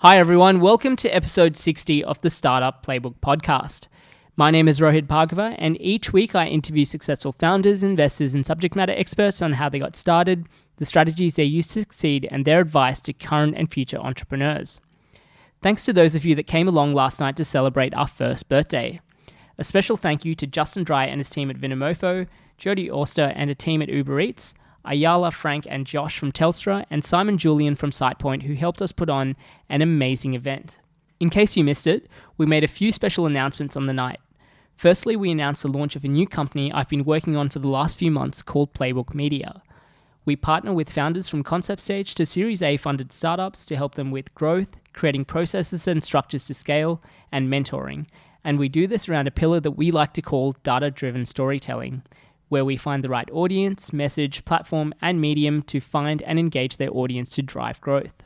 Hi everyone, welcome to episode 60 of the Startup Playbook Podcast. My name is Rohit Bhargava, and each week I interview successful founders, investors, and subject matter experts on how they got started, the strategies they used to succeed, and their advice to current and future entrepreneurs. Thanks to those of you that came along last night to celebrate our first birthday. A special thank you to Justin Dry and his team at Vinomofo, Jody Auster and a team at Uber Eats, Ayala, Frank and Josh from Telstra, and Simon Julian from SitePoint, who helped us put on an amazing event. In case you missed it, we made a few special announcements on the night. Firstly, we announced the launch of a new company I've been working on for the last few months called Playbook Media. We partner with founders from concept stage to Series A funded startups to help them with growth, creating processes and structures to scale, and mentoring. And we do this around a pillar that we like to call data-driven storytelling, where we find the right audience, message, platform, and medium to find and engage their audience to drive growth.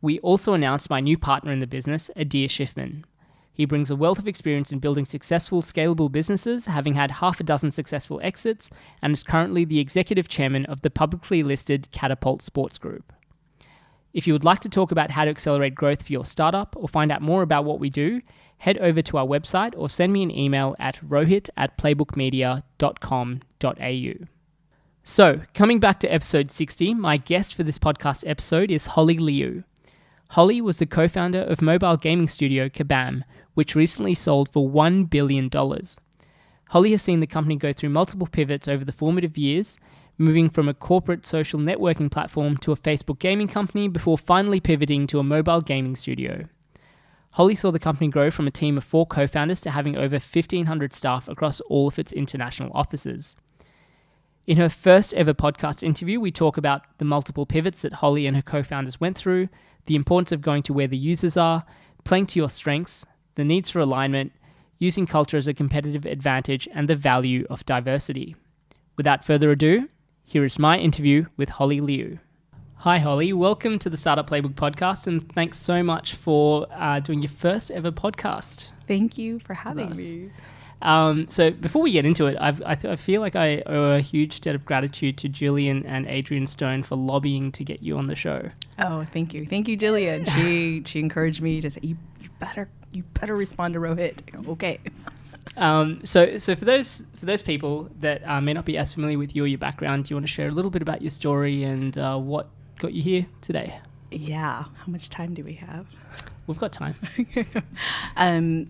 We also announced my new partner in the business, Adir Schiffman. He brings a wealth of experience in building successful, scalable businesses, having had half a dozen successful exits, and is currently the executive chairman of the publicly listed Catapult Sports Group. If you would like to talk about how to accelerate growth for your startup or find out more about what we do, head over to our website or send me an email at rohit@playbookmedia.com.au. So, coming back to episode 60, my guest for this podcast episode is Holly Liu. Holly was the co-founder of mobile gaming studio Kabam, which recently sold for $1 billion. Holly has seen the company go through multiple pivots over the formative years, moving from a corporate social networking platform to a Facebook gaming company before finally pivoting to a mobile gaming studio. Holly saw the company grow from a team of 4 co-founders to having over 1,500 staff across all of its international offices. In her first ever podcast interview, we talk about the multiple pivots that Holly and her co-founders went through, the importance of going to where the users are, playing to your strengths, the needs for alignment, using culture as a competitive advantage, and the value of diversity. Without further ado, here is my interview with Holly Liu. Hi Holly, welcome to the Startup Playbook Podcast, and thanks so much for doing your first ever podcast. Thank you for having me. So before we get into it, I feel like I owe a huge debt of gratitude to Jillian and Adrian Stone for lobbying to get you on the show. Oh, thank you, Jillian. She encouraged me to say you better respond to Rohit. Okay. So for those people that may not be as familiar with you or your background, do you want to share a little bit about your story and what got you here today? Yeah. How much time do we have? We've got time.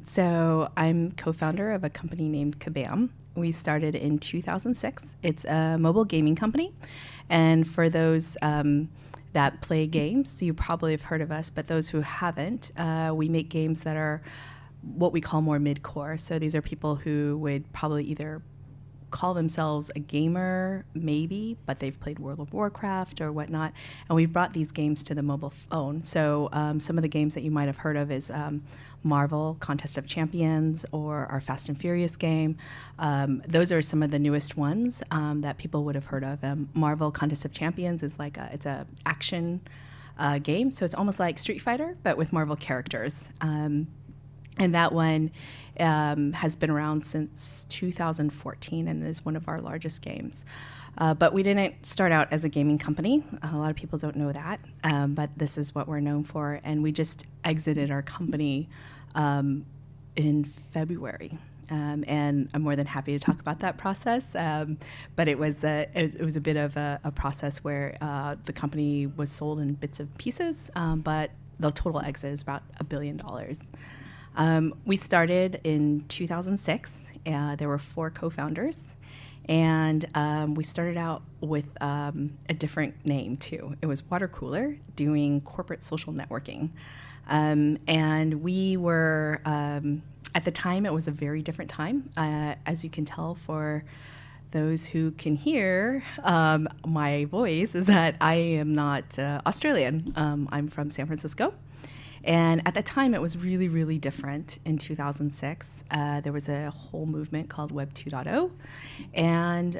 So I'm co-founder of a company named Kabam. We started in 2006. It's a mobile gaming company. And for those that play games, you probably have heard of us, but those who haven't, we make games that are what we call more mid-core. So these are people who would probably either call themselves a gamer, maybe, but they've played World of Warcraft or whatnot. And we've brought these games to the mobile phone. So some of the games that you might have heard of is Marvel, Contest of Champions, or our Fast and Furious game. Those are some of the newest ones that people would have heard of. Marvel, Contest of Champions is like it's a action game. So it's almost like Street Fighter, but with Marvel characters. And that one has been around since 2014 and is one of our largest games. But we didn't start out as a gaming company. A lot of people don't know that, but this is what we're known for. And we just exited our company in February. And I'm more than happy to talk about that process. But it was a bit of a process where the company was sold in bits and pieces, but the total exit is about $1 billion. We started in 2006. There were 4 co-founders, and we started out with a different name too. It was Water Cooler, doing corporate social networking. And we were, at the time, it was a very different time. As you can tell, for those who can hear my voice, is that I am not Australian. I'm from San Francisco. And at the time, it was really, really different in 2006. There was a whole movement called Web 2.0. And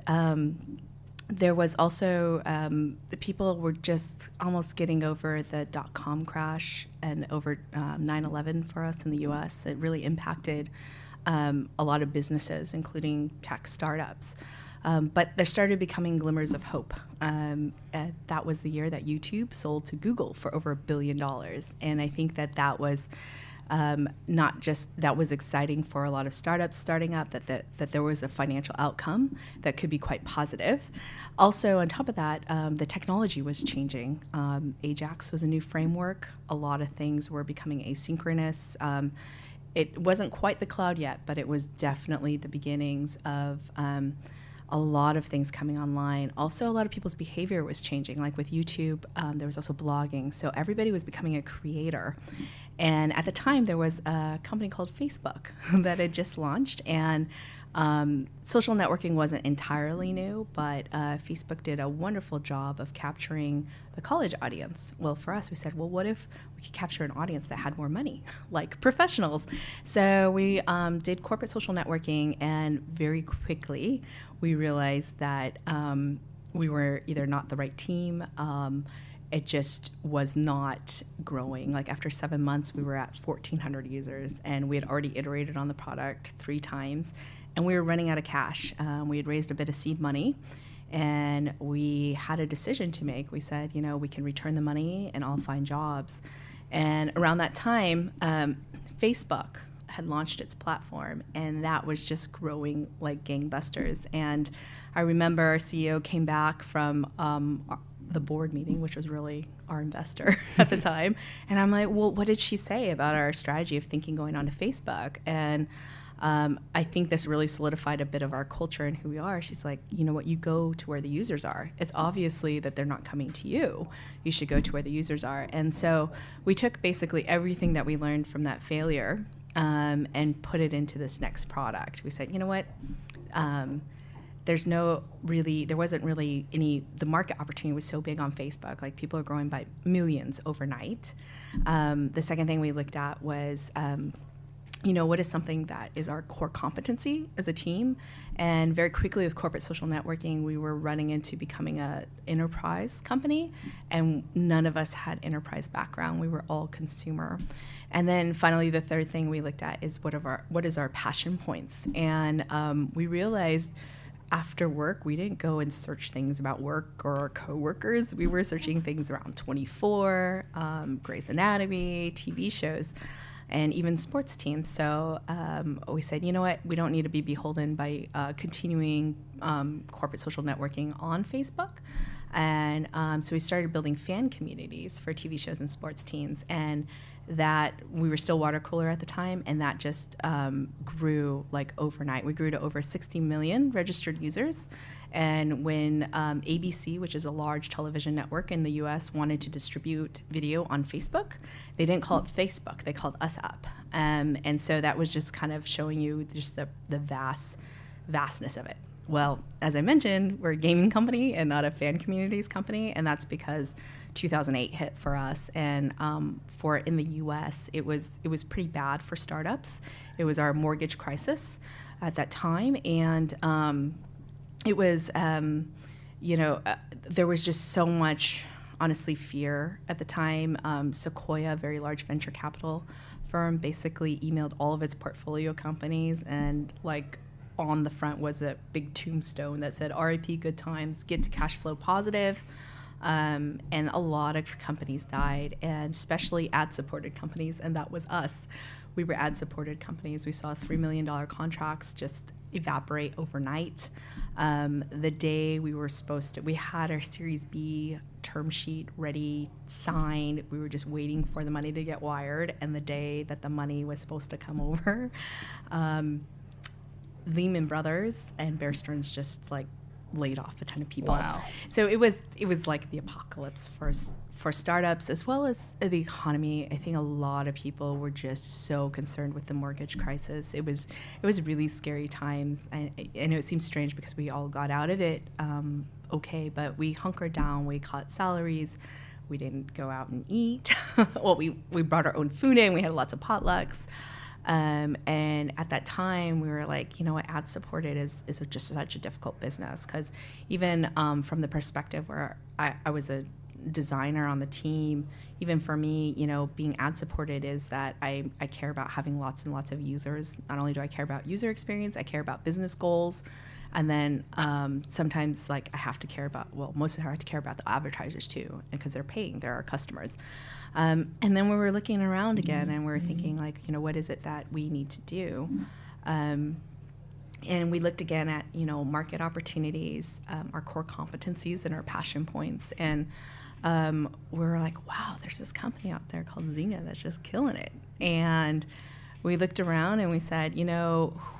there was also, the people were just almost getting over the dot-com crash and over 9/11 for us in the US. It really impacted a lot of businesses, including tech startups. But there started becoming glimmers of hope. That was the year that YouTube sold to Google for over $1 billion. And I think that was not just, that was exciting for a lot of startups starting up, that there was a financial outcome that could be quite positive. Also, on top of that, the technology was changing. Ajax was a new framework. A lot of things were becoming asynchronous. It wasn't quite the cloud yet, but it was definitely the beginnings of a lot of things coming online. Also, a lot of people's behavior was changing. Like with YouTube, there was also blogging. So everybody was becoming a creator. And at the time, there was a company called Facebook that had just launched. And social networking wasn't entirely new, but Facebook did a wonderful job of capturing the college audience. Well, for us, we said, well, what if we could capture an audience that had more money, like professionals? So we did corporate social networking, and very quickly we realized that we were either not the right team. It just was not growing. Like after 7 months, we were at 1,400 users, and we had already iterated on the product 3 times, and we were running out of cash. We had raised a bit of seed money, and we had a decision to make. We said, we can return the money and I'll find jobs. And around that time, Facebook had launched its platform, and that was just growing like gangbusters. And I remember our CEO came back from the board meeting, which was really our investor at the time. And I'm like, well, what did she say about our strategy of thinking going on to Facebook? And I think this really solidified a bit of our culture and who we are. She's like, you know what, you go to where the users are. It's obviously that they're not coming to you. You should go to where the users are. And so we took basically everything that we learned from that failure and put it into this next product. We said, you know what, there wasn't really any, the market opportunity was so big on Facebook. Like people are growing by millions overnight. The second thing we looked at was, what is something that is our core competency as a team? And very quickly with corporate social networking, we were running into becoming an enterprise company, and none of us had enterprise background. We were all consumer. And then finally, the third thing we looked at is what is our passion points? And we realized after work, we didn't go and search things about work or our coworkers. We were searching things around 24, Grey's Anatomy, TV shows, and even sports teams. So we said, you know what, we don't need to be beholden by continuing corporate social networking on Facebook. And so we started building fan communities for TV shows and sports teams. And that we were still water cooler at the time, and that just grew like overnight. We grew to over 60 million registered users. And when ABC, which is a large television network in the US, wanted to distribute video on Facebook, they didn't call it Facebook, they called us up. And so that was just kind of showing you just the vastness of it. Well, as I mentioned, we're a gaming company and not a fan communities company, and that's because 2008 hit for us, and for in the U.S. it was pretty bad for startups. It was our mortgage crisis at that time, and it was there was just so much, honestly, fear at the time. Sequoia, a very large venture capital firm, basically emailed all of its portfolio companies, and like on the front was a big tombstone that said RIP good times, get to cash flow positive. And a lot of companies died, and especially ad-supported companies, and that was us. We were ad-supported companies. We saw $3 million contracts just evaporate overnight. The day we had our Series B term sheet ready, signed. We were just waiting for the money to get wired, and the day that the money was supposed to come over, Lehman Brothers and Bear Stearns just like laid off a ton of people. Wow. So it was like the apocalypse for startups as well as the economy. I think a lot of people were just so concerned with the mortgage crisis. It was really scary times, and I know it seems strange because we all got out of it okay, but we hunkered down, we cut salaries, we didn't go out and eat. Well, we brought our own food in, we had lots of potlucks. And at that time, we were like, you know what, ad-supported is just such a difficult business, because even from the perspective where I was a designer on the team, even for me, being ad supported, is that I care about having lots and lots of users. Not only do I care about user experience, I care about business goals. And then sometimes I have to care about, most of the time I have to care about the advertisers too, because they're paying, they're our customers. And then we were looking around again and we were thinking what is it that we need to do? And we looked again at, market opportunities, our core competencies and our passion points. And we were like, wow, there's this company out there called Zynga that's just killing it. And we looked around and we said,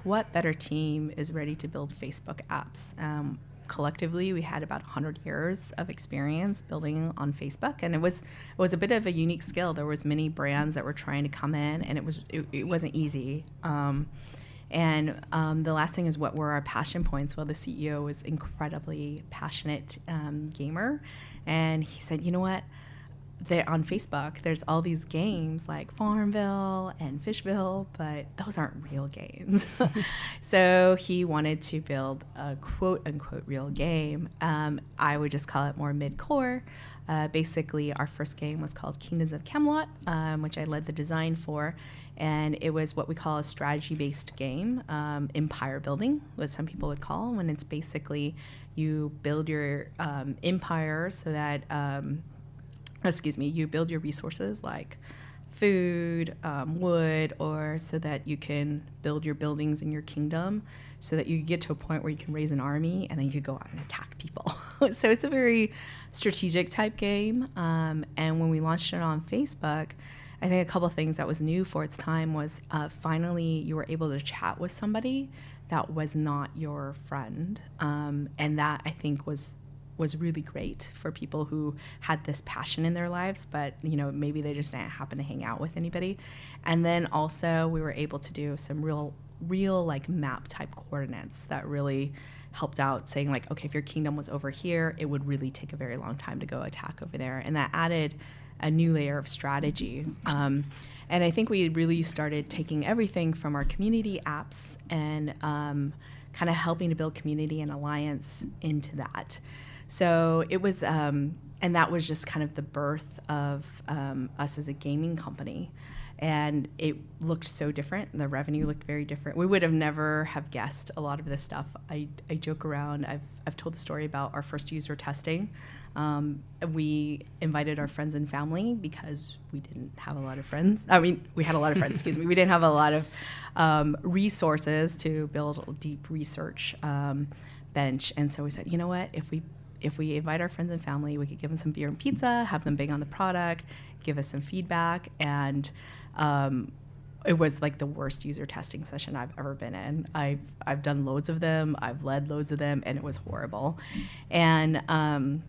what better team is ready to build Facebook apps? Collectively, we had about 100 years of experience building on Facebook, and it was a bit of a unique skill. There was many brands that were trying to come in, and it wasn't easy. And the last thing is, what were our passion points? Well, the CEO was incredibly passionate gamer, and he said, you know what? On Facebook, there's all these games like Farmville and Fishville, but those aren't real games. So he wanted to build a quote-unquote real game. I would just call it more mid-core. Basically, our first game was called Kingdoms of Camelot, which I led the design for. And it was what we call a strategy-based game, empire building, what some people would call, when it's basically you build your empire so that... you build your resources like food, wood, or so that you can build your buildings in your kingdom so that you get to a point where you can raise an army and then you could go out and attack people. So it's a very strategic type game. And when we launched it on Facebook, I think a couple of things that was new for its time was finally you were able to chat with somebody that was not your friend. And that, I think, was really great for people who had this passion in their lives, but maybe they just didn't happen to hang out with anybody. And then also we were able to do some real map type coordinates that really helped out, saying okay, if your kingdom was over here, it would really take a very long time to go attack over there. And that added a new layer of strategy. And I think we really started taking everything from our community apps and kind of helping to build community and alliance into that. So it was, and that was just kind of the birth of us as a gaming company. And it looked so different. The revenue looked very different. We would have never have guessed a lot of this stuff. I joke around. I've told the story about our first user testing. We invited our friends and family because we didn't have a lot of friends. I mean, we had a lot of friends, excuse me. We didn't have a lot of resources to build a deep research bench. And so we said, you know what, if we invite our friends and family, we could give them some beer and pizza, have them big on the product, give us some feedback. And it was like the worst user testing session I've ever been in. I've done loads of them. I've led loads of them, and it was horrible. And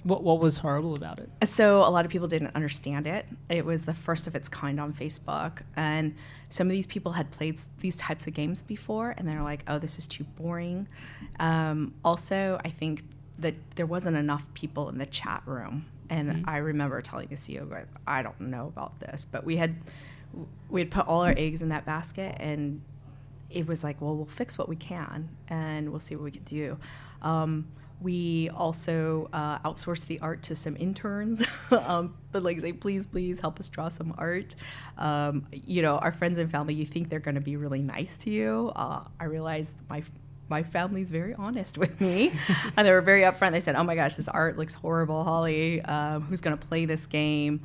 what was horrible about it? So a lot of people didn't understand it. It was the first of its kind on Facebook, and some of these people had played these types of games before, and they're like, "Oh, this is too boring." Also, I think that there wasn't enough people in the chat room, and I remember telling the CEO, guys, I don't know about this, but we had put all our eggs in that basket, and it was like, well, we'll fix what we can, and we'll see what we can do. We also outsourced the art to some interns, but say, please help us draw some art. Our friends and family, you think they're going to be really nice to you. I realized my family's very honest with me, and they were very upfront. They said, oh my gosh, this art looks horrible, Holly. Who's going to play this game?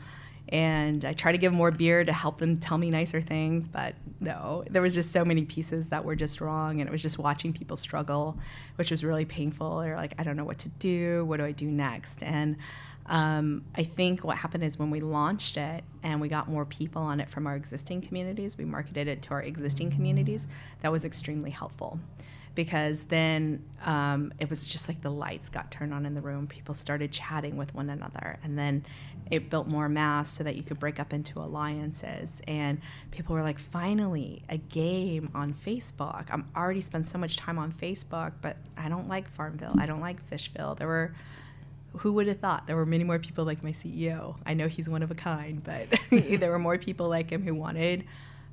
And I try to give them more beer to help them tell me nicer things, but no, there was just so many pieces that were just wrong, and it was just watching people struggle, which was really painful. They're like, I don't know what to do. What do I do next? And I think what happened is when we launched it and we got more people on it from our existing communities, we marketed it to our existing communities, that was extremely helpful. Because then it was just like the lights got turned on in the room. People started chatting with one another. And then it built more mass so that you could break up into alliances. And people were like, finally, a game on Facebook. I'm already spent so much time on Facebook, but I don't like Farmville. I don't like Fishville. Who would have thought? There were many more people like my CEO. I know he's one of a kind, but there were more people like him who wanted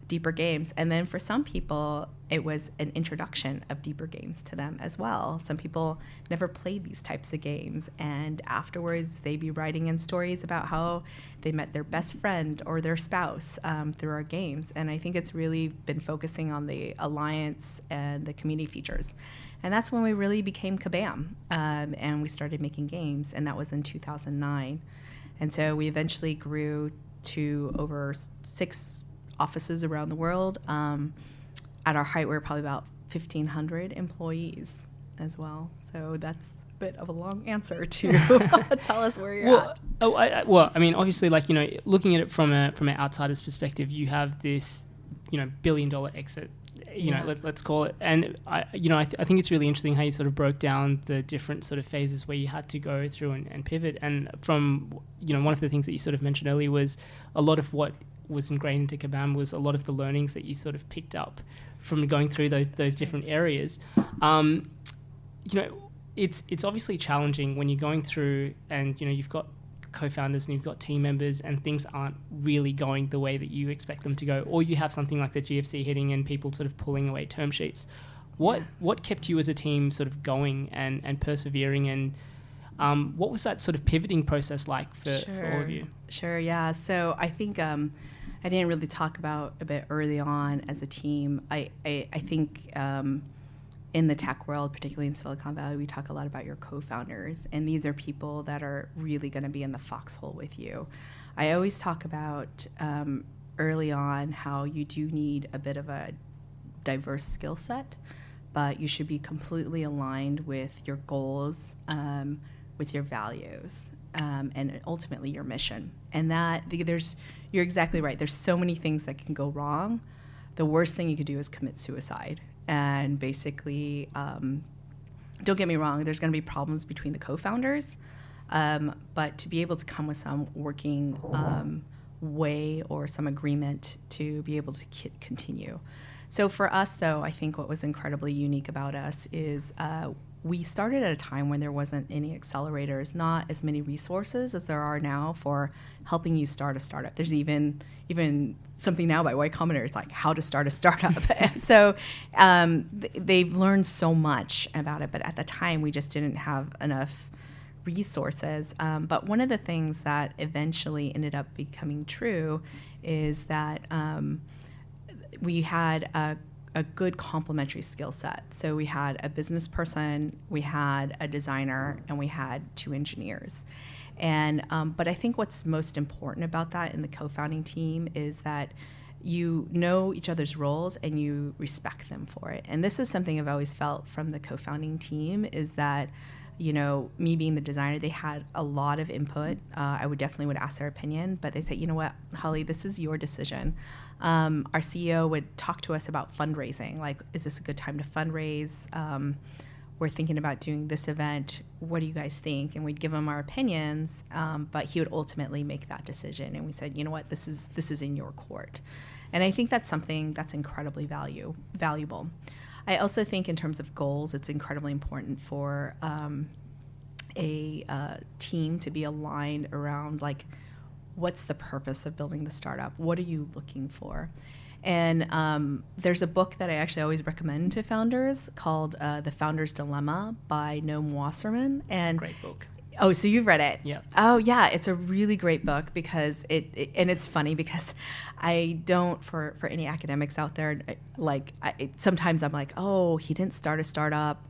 deeper games. And then for some people, it was an introduction of deeper games to them as well. Some people never played these types of games, and afterwards they'd be writing in stories about how they met their best friend or their spouse through our games. And I think it's really been focusing on the alliance and the community features. And that's when we really became Kabam, and we started making games, and that was in 2009. And so we eventually grew to over 6 offices around the world. At our height, we were probably about 1,500 employees as well. So that's a bit of a long answer to tell us where you're at. Well, I mean, obviously, like, you know, looking at it from an outsider's perspective, you have this, you know, billion-dollar exit, you know, let's call it. And I think it's really interesting how you sort of broke down the different sort of phases where you had to go through and pivot. And from, you know, one of the things that you sort of mentioned earlier was a lot of what was ingrained into Kabam was a lot of the learnings that you sort of picked up from going through those different areas. You know, it's obviously challenging when you're going through and, you know, you've got co-founders and you've got team members and things aren't really going the way that you expect them to go, or you have something like the GFC hitting and people sort of pulling away term sheets. What kept you as a team sort of going and persevering, and what was that sort of pivoting process like for all of you? Sure, yeah. So I think I didn't really talk about a bit early on as a team. I think in the tech world, particularly in Silicon Valley, we talk a lot about your co-founders, and these are people that are really going to be in the foxhole with you. I always talk about early on how you do need a bit of a diverse skill set, but you should be completely aligned with your goals, with your values, and ultimately your mission. And that you're exactly right. There's so many things that can go wrong. The worst thing you could do is commit suicide. And basically, don't get me wrong, there's going to be problems between the co-founders, but to be able to come with some working way or some agreement to be able to continue. So for us, though, I think what was incredibly unique about us is we started at a time when there wasn't any accelerators, not as many resources as there are now for helping you start a startup. There's even something now by Y Combinator, like how to start a startup. So they've learned so much about it, but at the time we just didn't have enough resources. But one of the things that eventually ended up becoming true is that we had a good complementary skill set. So we had a business person, we had a designer, and we had 2 engineers. And but I think what's most important about that in the co-founding team is that you know each other's roles and you respect them for it. And this is something I've always felt from the co-founding team is that, you know, me being the designer, they had a lot of input. I would definitely ask their opinion, but they said, you know what, Holly, this is your decision. Our CEO would talk to us about fundraising, like, is this a good time to fundraise? We're thinking about doing this event. What do you guys think? And we'd give him our opinions, but he would ultimately make that decision. And we said, you know what, this is in your court. And I think that's something that's incredibly valuable. I also think in terms of goals, it's incredibly important for a team to be aligned around, like, what's the purpose of building the startup? What are you looking for? And there's a book that I actually always recommend to founders called The Founder's Dilemma by Noam Wasserman. And great book. Oh, so you've read it? Yeah. Oh, yeah. It's a really great book because and it's funny because I don't, for any academics out there, like, sometimes I'm like, oh, he didn't start a startup.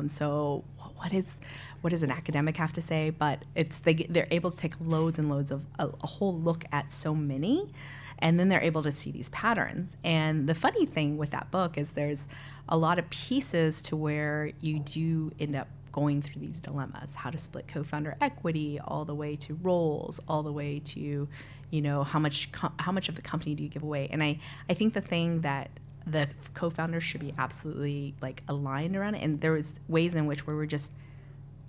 So what does an academic have to say? But they're able to take loads and loads of a whole look at so many, and then they're able to see these patterns. And the funny thing with that book is there's a lot of pieces to where you do end up going through these dilemmas, how to split co-founder equity, all the way to roles, all the way to, you know, how much of the company do you give away. And I think the thing that the co-founders should be absolutely, like, aligned around it, and there was ways in which we were just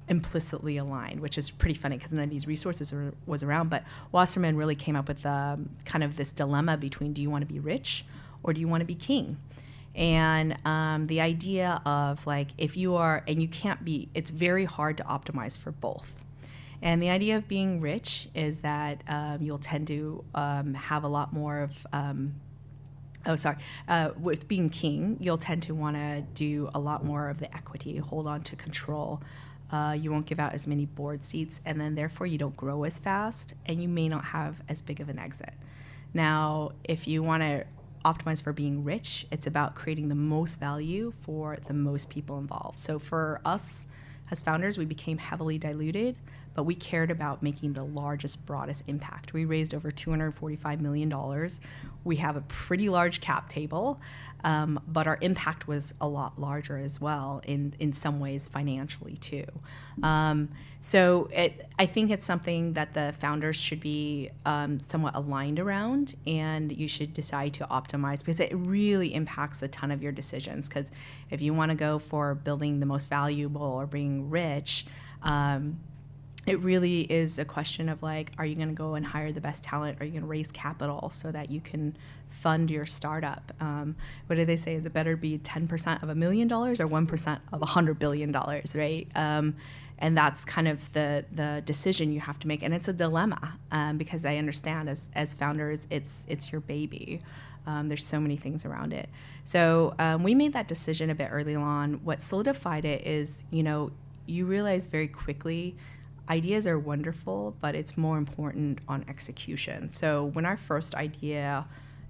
implicitly aligned, which is pretty funny because none of these resources was around. But Wasserman really came up with kind of this dilemma between, do you want to be rich or do you want to be king? And the idea of, like, if you are, and you can't be, it's very hard to optimize for both. And the idea of being rich is that you'll tend to have a lot more of Oh, sorry. With being king, you'll tend to want to do a lot more of the equity, hold on to control. You won't give out as many board seats, and then therefore you don't grow as fast, and you may not have as big of an exit. Now, if you want to optimize for being rich, it's about creating the most value for the most people involved. So for us as founders, we became heavily diluted, but we cared about making the largest, broadest impact. We raised over $245 million. We have a pretty large cap table, but our impact was a lot larger as well in some ways financially too. So I think it's something that the founders should be somewhat aligned around, and you should decide to optimize because it really impacts a ton of your decisions. Because if you want to go for building the most valuable or being rich, it really is a question of like, are you going to go and hire the best talent? Are you going to raise capital so that you can fund your startup? What do they say? Is it better to be 10% of $1 million or 1% of $100 billion, right? And that's kind of the decision you have to make. And it's a dilemma because I understand as founders, it's your baby. There's so many things around it. So we made that decision a bit early on. What solidified it is, you realize very quickly ideas are wonderful, but it's more important on execution. So when our first idea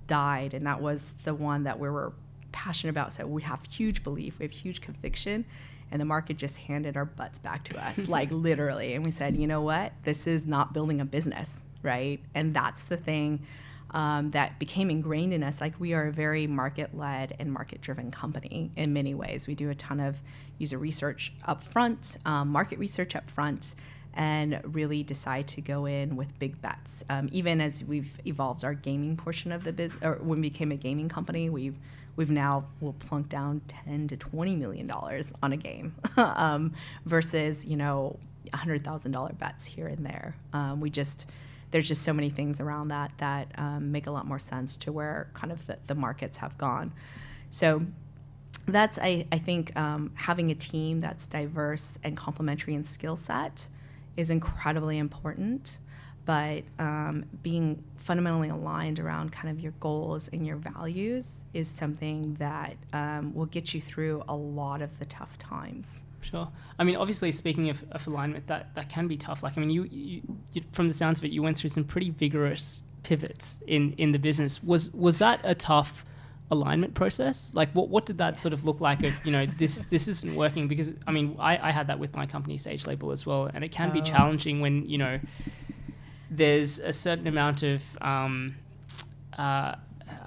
died, and that was the one that we were passionate about, so we have huge belief, we have huge conviction, and the market just handed our butts back to us, like literally. And we said, you know what? This is not building a business, right? And that's the thing that became ingrained in us. Like, we are a very market-led and market-driven company in many ways. We do a ton of user research up front, market research up front, and really decide to go in with big bets. Even as we've evolved our gaming portion of the business, or when we became a gaming company, we'll plunk down $10 to $20 million on a game versus $100,000 bets here and there. There's just so many things around that make a lot more sense to where kind of the markets have gone. So that's I think having a team that's diverse and complementary in skill set is incredibly important, but being fundamentally aligned around kind of your goals and your values is something that will get you through a lot of the tough times. Sure. I mean, obviously, speaking of alignment, that can be tough. Like, I mean, you from the sounds of it, you went through some pretty vigorous pivots in the business. Was that a tough alignment process? Like, what did that sort of look like of, this isn't working? Because, I mean, I had that with my company, Stage Label, as well, and it can be challenging when, there's a certain amount of, I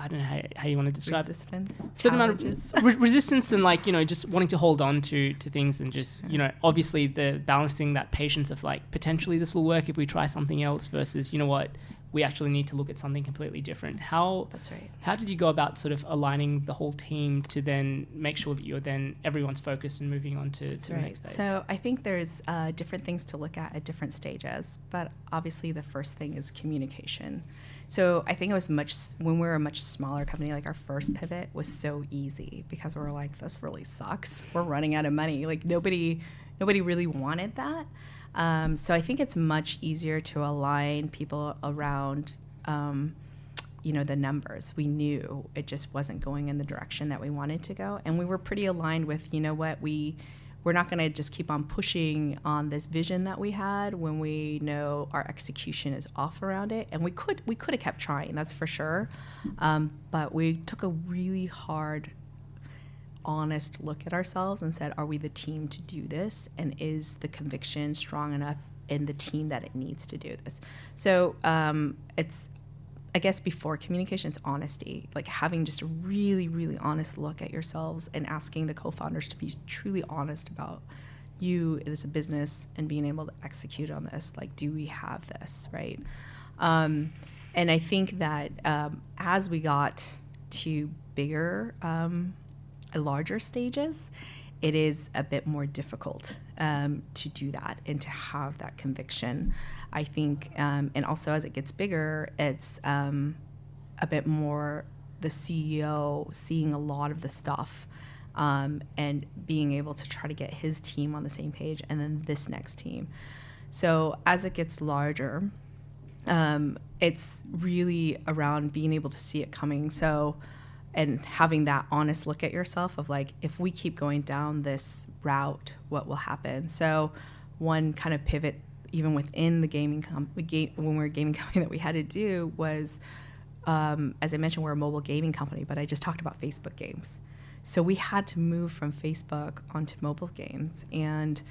don't know how you want to describe resistance, certain amount of resistance and just wanting to hold on to things and just, obviously the balancing that patience of like, potentially this will work if we try something else versus, we actually need to look at something completely different. That's right. How did you go about sort of aligning the whole team to then make sure that everyone's focused and moving on to the next phase? So I think there's different things to look at different stages, but obviously the first thing is communication. So I think it was when we were a much smaller company, like our first pivot was so easy because we were like, this really sucks. We're running out of money. Like nobody really wanted that. So I think it's much easier to align people around, the numbers. We knew it just wasn't going in the direction that we wanted to go. And we were pretty aligned with, we're not going to just keep on pushing on this vision that we had when we know our execution is off around it. And we could have kept trying, that's for sure. But we took a really hard, honest look at ourselves and said, are we the team to do this? And is the conviction strong enough in the team that it needs to do this? So it's, I guess before communication, it's honesty, like having just a really, really honest look at yourselves and asking the co-founders to be truly honest about you as a business and being able to execute on this. Like, do we have this, right? And I think that as we got to bigger, larger stages, it is a bit more difficult to do that and to have that conviction. I think, and also as it gets bigger, it's a bit more the CEO seeing a lot of the stuff and being able to try to get his team on the same page and then this next team. So as it gets larger, it's really around being able to see it coming. So and having that honest look at yourself of like, if we keep going down this route, what will happen? So one kind of pivot, even within the when we were a gaming company, that we had to do was, as I mentioned, we're a mobile gaming company, but I just talked about Facebook games. So we had to move from Facebook onto mobile games, and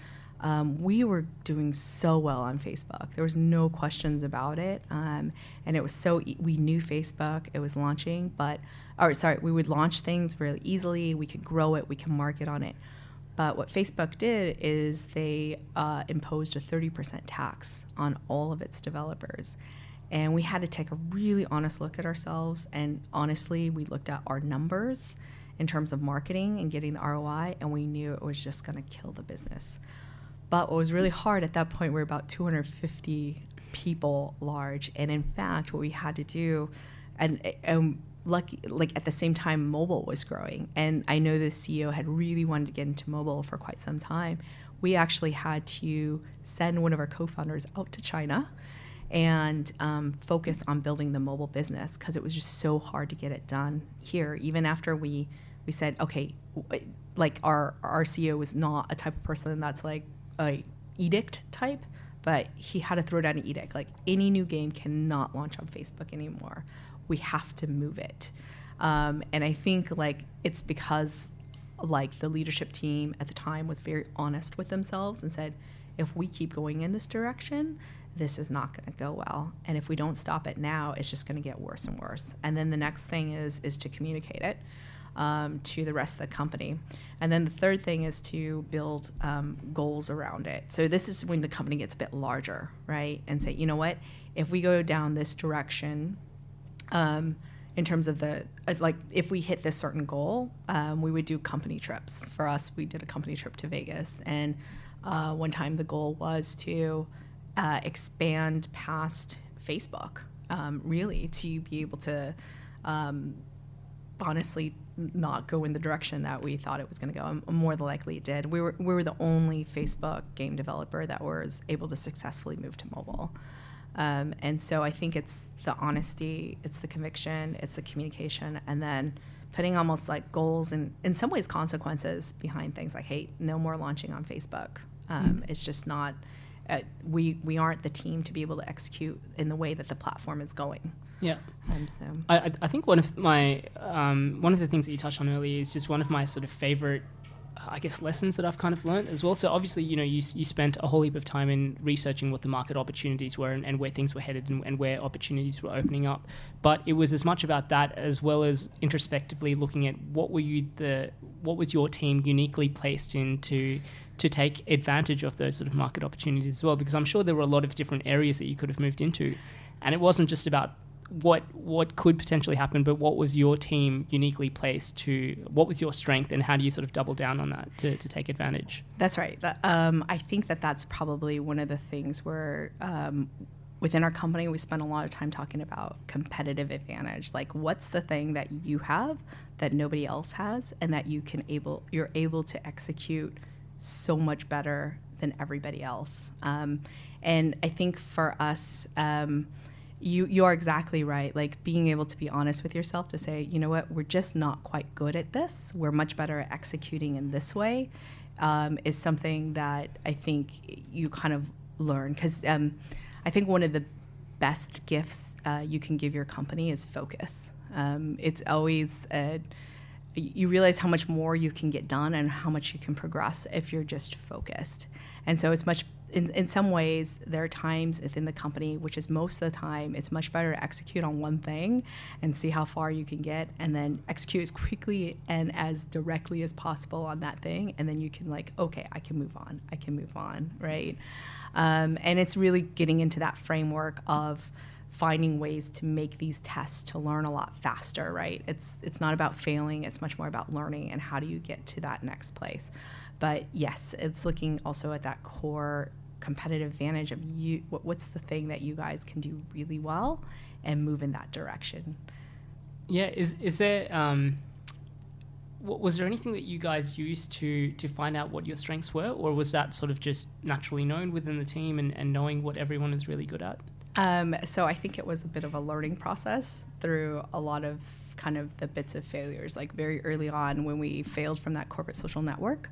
we were doing so well on Facebook. There was no questions about it, and it was we knew Facebook, it was launching, we would launch things really easily. We could grow it, we could market on it. But what Facebook did is they imposed a 30% tax on all of its developers. And we had to take a really honest look at ourselves. And honestly, we looked at our numbers in terms of marketing and getting the ROI, and we knew it was just going to kill the business. But what was really hard at that point, we were about 250 people large. And in fact, what we had to do, and lucky, like at the same time, mobile was growing. And I know the CEO had really wanted to get into mobile for quite some time. We actually had to send one of our co-founders out to China and focus on building the mobile business, because it was just so hard to get it done here. Even after we said, okay, like our CEO was not a type of person that's like a edict type, but he had to throw down an edict. Like, any new game cannot launch on Facebook anymore. We have to move it. And I think like it's because like the leadership team at the time was very honest with themselves and said, if we keep going in this direction, this is not going to go well. And if we don't stop it now, it's just going to get worse and worse. And then the next thing is to communicate it to the rest of the company. And then the third thing is to build goals around it. So this is when the company gets a bit larger, right? And say, you know what, if we go down this direction, in terms of if we hit this certain goal, we would do company trips. For us, we did a company trip to Vegas. And one time the goal was to expand past Facebook, really, to be able to honestly not go in the direction that we thought it was going to go. And more than likely it did. We were the only Facebook game developer that was able to successfully move to mobile. And so I think it's the honesty, it's the conviction, it's the communication, and then putting almost like goals and in some ways consequences behind things like, hey, no more launching on Facebook. It's just not, we aren't the team to be able to execute in the way that the platform is going. Yeah. So I think one of the things that you touched on earlier is just one of my sort of favorite, I guess, lessons that I've kind of learned as well. So obviously, you spent a whole heap of time in researching what the market opportunities were and where things were headed and where opportunities were opening up. But it was as much about that as well as introspectively looking at what was your team uniquely placed in to take advantage of those sort of market opportunities as well. Because I'm sure there were a lot of different areas that you could have moved into, and it wasn't just about what could potentially happen, but what was your team uniquely placed to, what was your strength, and how do you sort of double down on that to take advantage? That's right. I think that's probably one of the things where within our company, we spend a lot of time talking about competitive advantage. Like, what's the thing that you have that nobody else has, and that you're able to execute so much better than everybody else. And I think for us, you are exactly right. Like, being able to be honest with yourself to say, you know what, we're just not quite good at this. We're much better at executing in this way, is something that I think you kind of learn. Because I think one of the best gifts you can give your company is focus. It's always you realize how much more you can get done and how much you can progress if you're just focused. And so it's much, in some ways, there are times within the company, which is most of the time, it's much better to execute on one thing and see how far you can get, and then execute as quickly and as directly as possible on that thing. And then you can okay, I can move on, right? And it's really getting into that framework of finding ways to make these tests to learn a lot faster, right? It's not about failing, it's much more about learning and how do you get to that next place. But yes, it's looking also at that core competitive advantage of you. What's the thing that you guys can do really well and move in that direction? Yeah, is there was there anything that you guys used to find out what your strengths were, or was that sort of just naturally known within the team and knowing what everyone is really good at? So I think it was a bit of a learning process through a lot of kind of the bits of failures. Like very early on when we failed from that corporate social network,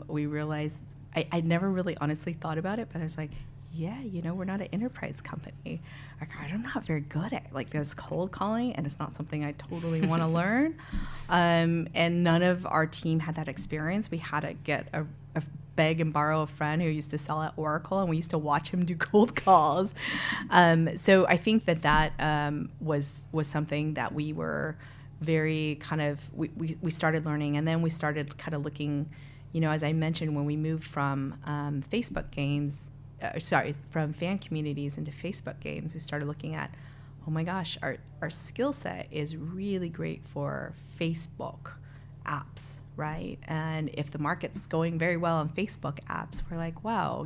we realized, I never really honestly thought about it, but I was like, yeah, we're not an enterprise company. Like, I'm not very good at like this cold calling, and it's not something I totally want to learn. And none of our team had that experience. We had to get a beg and borrow a friend who used to sell at Oracle, and we used to watch him do cold calls. So I think that was something that we were very kind of, we started learning, and then we started kind of looking, as I mentioned, when we moved from Facebook games, from fan communities into Facebook games, we started looking at, oh my gosh, our skill set is really great for Facebook apps, right? And if the market's going very well on Facebook apps, we're like, wow,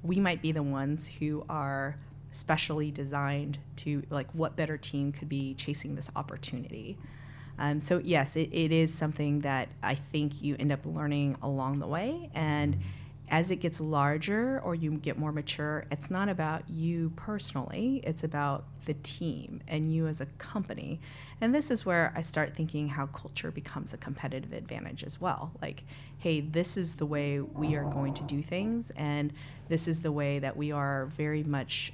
we might be the ones who are specially designed to, like, what better team could be chasing this opportunity? So yes, it is something that I think you end up learning along the way. And as it gets larger or you get more mature, it's not about you personally, it's about the team and you as a company. And this is where I start thinking how culture becomes a competitive advantage as well. Like, hey, this is the way we are going to do things, and this is the way that we are very much,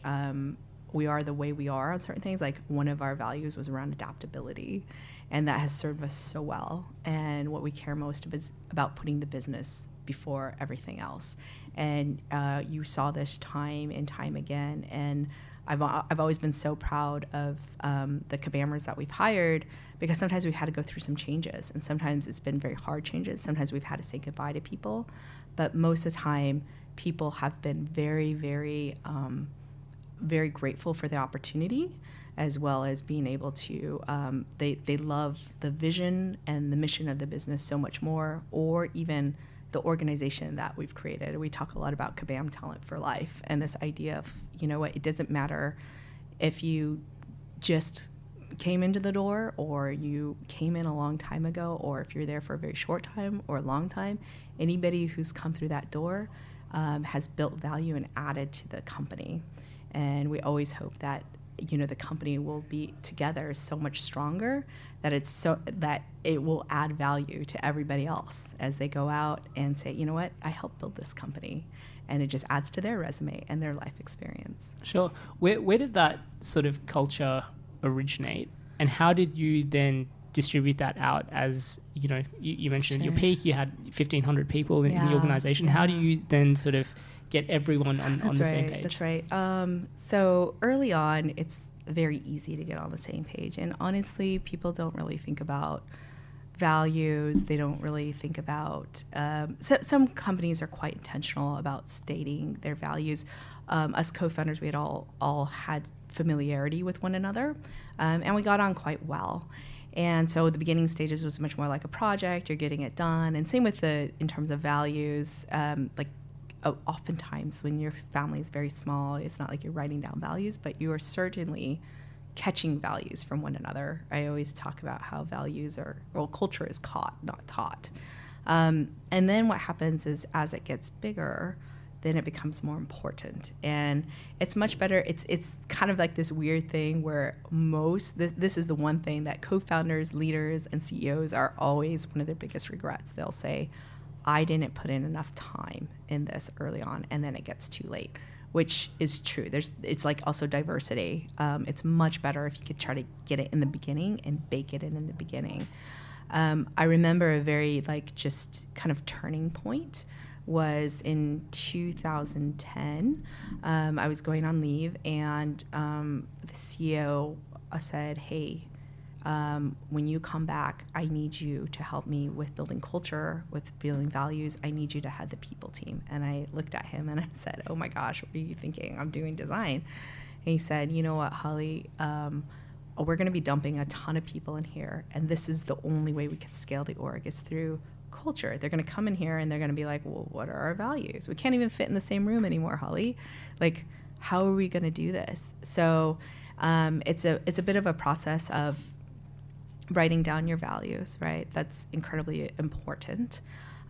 we are the way we are on certain things. Like, one of our values was around adaptability, and that has served us so well. And what we care most is about putting the business before everything else. And you saw this time and time again. And I've always been so proud of the Kabammers that we've hired, because sometimes we've had to go through some changes, and sometimes it's been very hard changes. Sometimes we've had to say goodbye to people, but most of the time people have been very, very, very grateful for the opportunity, as well as being able to, they love the vision and the mission of the business so much more, or even the organization that we've created. We talk a lot about Kabam Talent for Life, and this idea of, it doesn't matter if you just came into the door, or you came in a long time ago, or if you're there for a very short time or a long time. Anybody who's come through that door has built value and added to the company. And we always hope that the company will be together so much stronger that it will add value to everybody else as they go out and say, you know what, I helped build this company. And it just adds to their resume and their life experience. Sure. Where did that sort of culture originate, and how did you then distribute that out? As you mentioned, Sure. At your peak you had 1,500 people in the organization. How do you then sort of get everyone on the same page? That's right. So early on, it's very easy to get on the same page. And honestly, people don't really think about values. They don't really think about, some companies are quite intentional about stating their values. Us co-founders, we had all had familiarity with one another, and we got on quite well. And so the beginning stages was much more like a project. You're getting it done. And same with in terms of values, oftentimes when your family is very small, it's not like you're writing down values, but you are certainly catching values from one another. I always talk about how culture is caught, not taught. And then what happens is, as it gets bigger, then it becomes more important. And it's much better. It's kind of like this weird thing where this is the one thing that co-founders, leaders, and CEOs are always one of their biggest regrets. They'll say, I didn't put in enough time in this early on, and then it gets too late, which is true. It's like also diversity. It's much better if you could try to get it in the beginning and bake it in the beginning. I remember a very just kind of turning point was in 2010. I was going on leave, and the CEO said, hey, when you come back, I need you to help me with building culture, with building values. I need you to head the people team. And I looked at him and I said, oh my gosh, what are you thinking? I'm doing design. And he said, you know what, Holly, we're going to be dumping a ton of people in here, and this is the only way we can scale the org is through culture. They're going to come in here and they're going to be like, well, what are our values? We can't even fit in the same room anymore, Holly. Like, how are we going to do this? So it's a bit of a process of writing down your values, right? That's incredibly important.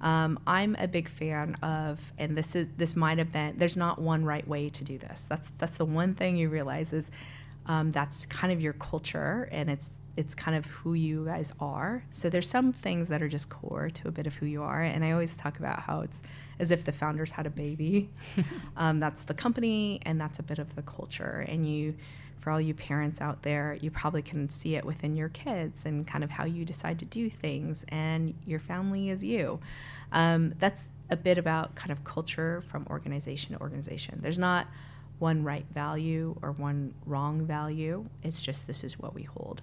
I'm a big fan of, and this might have been, there's not one right way to do this. That's the one thing you realize is That's kind of your culture, and it's kind of who you guys are. So there's some things that are just core to a bit of who you are. And I always talk about how it's as if the founders had a baby. That's the company, and that's a bit of the culture. And for all you parents out there, you probably can see it within your kids and kind of how you decide to do things, and your family is you. That's a bit about kind of culture from organization to organization. There's not one right value or one wrong value. It's just this is what we hold.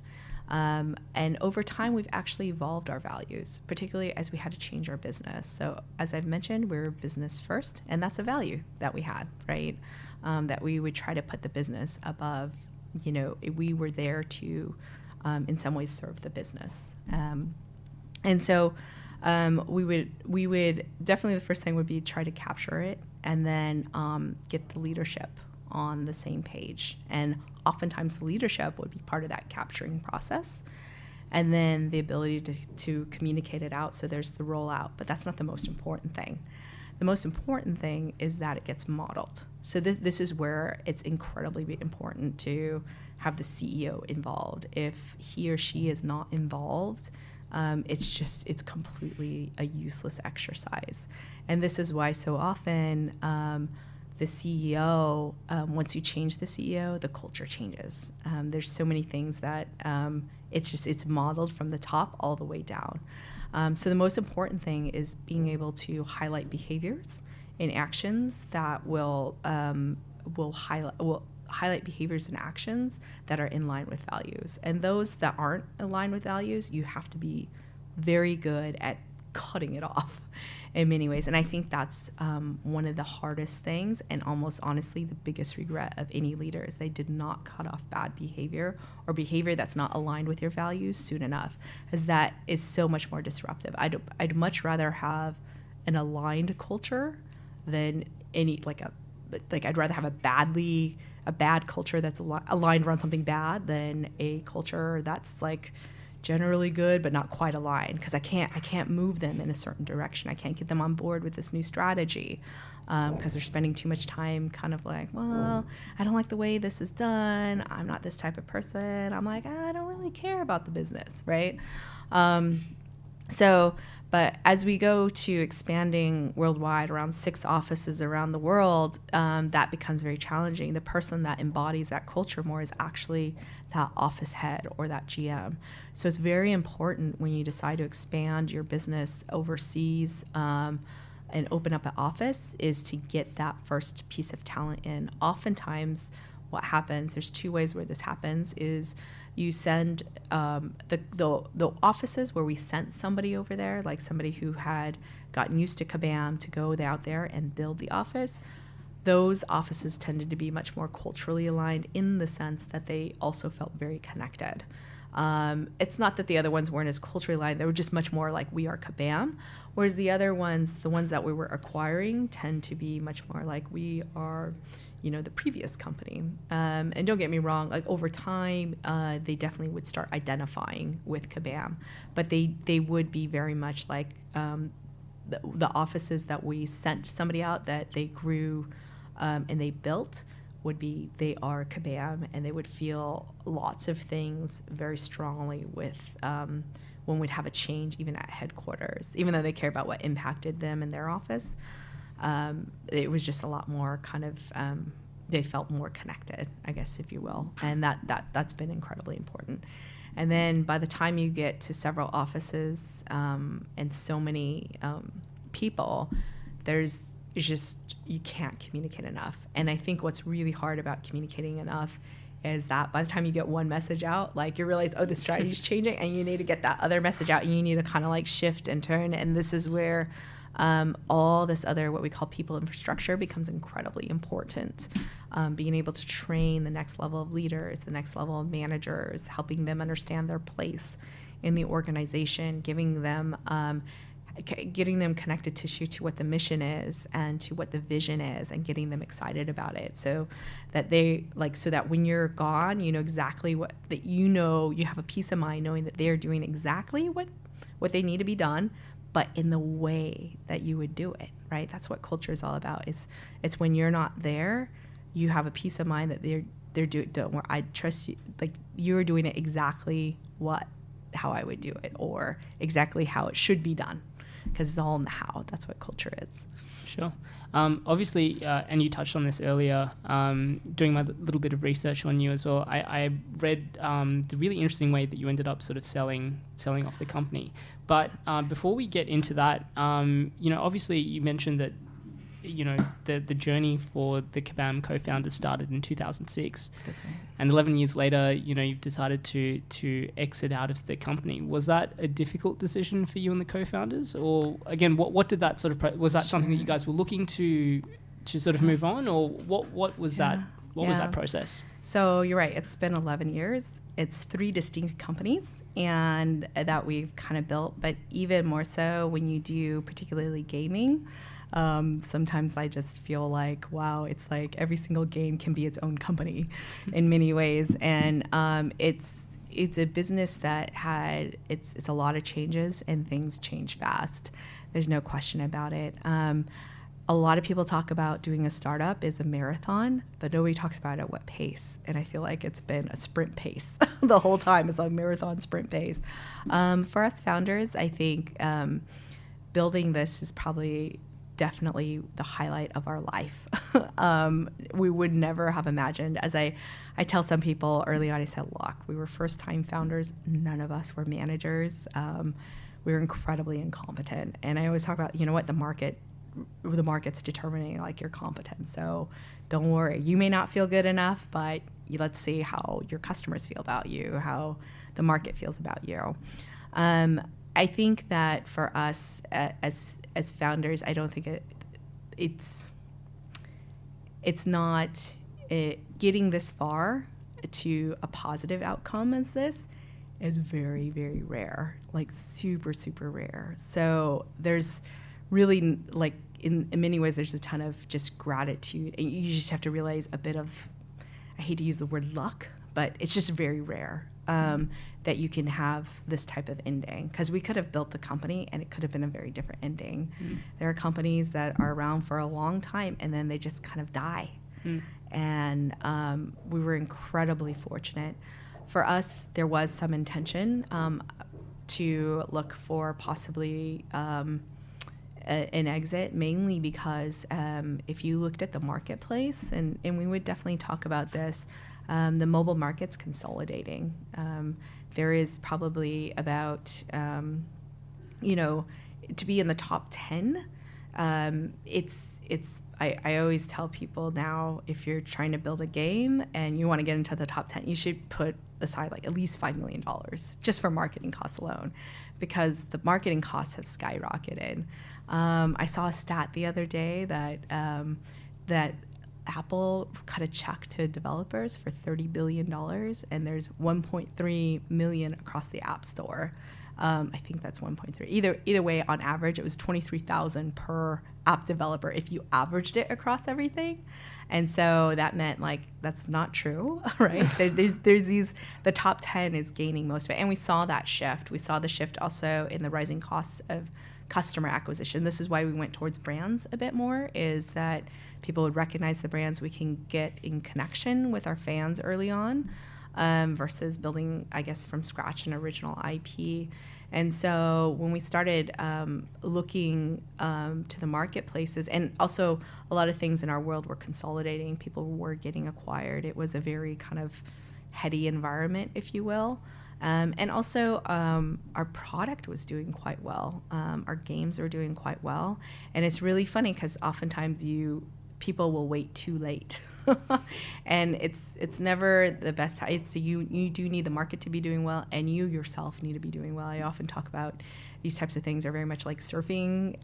And over time, we've actually evolved our values, particularly as we had to change our business. So as I've mentioned, we're business first, and that's a value that we had, right? That we would try to put the business above, we were there to, in some ways, serve the business. And so we would definitely, the first thing would be try to capture it, and then get the leadership on the same page. And oftentimes the leadership would be part of that capturing process. And then the ability to communicate it out. So there's the rollout, but that's not the most important thing. The most important thing is that it gets modeled. So this is where it's incredibly important to have the CEO involved. If he or she is not involved, it's completely a useless exercise. And this is why so often the CEO, once you change the CEO, the culture changes. There's so many things that it's modeled from the top all the way down. So the most important thing is being able to highlight behaviors and actions that will highlight behaviors and actions that are in line with values. And those that aren't aligned with values, you have to be very good at cutting it off in many ways. And I think that's one of the hardest things, and almost honestly the biggest regret of any leader, is they did not cut off bad behavior or behavior that's not aligned with your values soon enough, as that is so much more disruptive. I'd much rather have an aligned culture than I'd rather have a bad culture that's aligned around something bad than a culture that's like generally good but not quite aligned, because I can't move them in a certain direction. I can't get them on board with this new strategy because they're spending too much time kind of like, well, I don't like the way this is done. I'm not this type of person. I'm like, I don't really care about the business, right? But as we go to expanding worldwide, around 6 offices around the world, that becomes very challenging. The person that embodies that culture more is actually that office head or that GM. So it's very important when you decide to expand your business overseas and open up an office, is to get that first piece of talent in. Oftentimes what happens, there's 2 ways where this happens, is you send the offices where we sent somebody over there, like somebody who had gotten used to Kabam, to go out there and build the office. Those offices tended to be much more culturally aligned, in the sense that they also felt very connected. It's not that the other ones weren't as culturally aligned, they were just much more like, we are Kabam. Whereas the other ones, the ones that we were acquiring, tend to be much more like, we are the previous company. And don't get me wrong, like over time, they definitely would start identifying with Kabam, but they would be very much like the offices that we sent somebody out that they grew and they built they are Kabam, and they would feel lots of things very strongly with when we'd have a change even at headquarters, even though they care about what impacted them in their office. It was just a lot more kind of, they felt more connected, I guess, if you will. And that's been incredibly important. And then by the time you get to several offices and so many people, you can't communicate enough. And I think what's really hard about communicating enough is that by the time you get one message out, like you realize, oh, the strategy's changing, and you need to get that other message out, and you need to kind of like shift and turn. And this is where all this other, what we call people infrastructure, becomes incredibly important. Being able to train the next level of leaders, the next level of managers, helping them understand their place in the organization, getting them connected tissue to what the mission is and to what the vision is, and getting them excited about it, so that so that when you're gone, you know exactly you have a peace of mind knowing that they're doing exactly what they need to be done, but in the way that you would do it, right? That's what culture is all about. It's when you're not there, you have a peace of mind that don't worry, I trust you, like you're doing it exactly how I would do it, or exactly how it should be done, because it's all in the how. That's what culture is. Sure. Obviously, and you touched on this earlier, doing my little bit of research on you as well, I read the really interesting way that you ended up sort of selling off the company. But before we get into that, obviously you mentioned that, the journey for the Kabam co-founders started in 2006. That's right. And 11 years later, you've decided to exit out of the company. Was that a difficult decision for you and the co-founders? Or again, what did that sort of, was that something that you guys were looking to sort of move on, or what was that? What was that process? So you're right. It's been 11 years. It's 3 distinct companies and that we've kind of built, but even more so when you do particularly gaming. Sometimes I just feel like, wow, it's like every single game can be its own company in many ways. And it's a business that it's a lot of changes, and things change fast. There's no question about it. A lot of people talk about doing a startup is a marathon, but nobody talks about it at what pace. And I feel like it's been a sprint pace the whole time. It's a marathon sprint pace. For us founders, I think building this is probably definitely the highlight of our life. We would never have imagined, as I tell some people early on, I said, look, we were first-time founders. None of us were managers. We were incredibly incompetent. And I always talk about, the market's determining like your competence. So don't worry, you may not feel good enough, but let's see how your customers feel about you, how the market feels about you. I think that for us as founders, I don't think it's not getting this far to a positive outcome as this is very, very rare, like super, super rare. So there's really, like, in many ways, there's a ton of just gratitude, and you just have to realize a bit of, I hate to use the word luck, but it's just very rare that you can have this type of ending, because we could have built the company and it could have been a very different ending. There are companies that are around for a long time and then they just kind of die. And we were incredibly fortunate. For us, there was some intention to look for possibly an exit, mainly because if you looked at the marketplace, and we would definitely talk about this, the mobile market's consolidating. There is probably about, to be in the top 10, I always tell people now, if you're trying to build a game and you want to get into the top 10, you should put aside like at least $5 million just for marketing costs alone, because the marketing costs have skyrocketed. I saw a stat the other day that Apple cut a check to developers for $30 billion, and there's 1.3 million across the App Store. I think that's 1.3. Either way, on average, it was 23,000 per app developer if you averaged it across everything. And so that meant, like, that's not true, right? There's the top 10 is gaining most of it. And we saw that shift. We saw the shift also in the rising costs of customer acquisition. This is why we went towards brands a bit more, is that people would recognize the brands we can get in connection with our fans early on, versus building, I guess, from scratch an original IP. And so when we started looking to the marketplaces, and also a lot of things in our world were consolidating, people were getting acquired. It was a very kind of heady environment, if you will. And also our product was doing quite well. Our games were doing quite well. And it's really funny because oftentimes people will wait too late. And it's never the best time. You do need the market to be doing well, and you yourself need to be doing well. I often talk about these types of things are very much like surfing.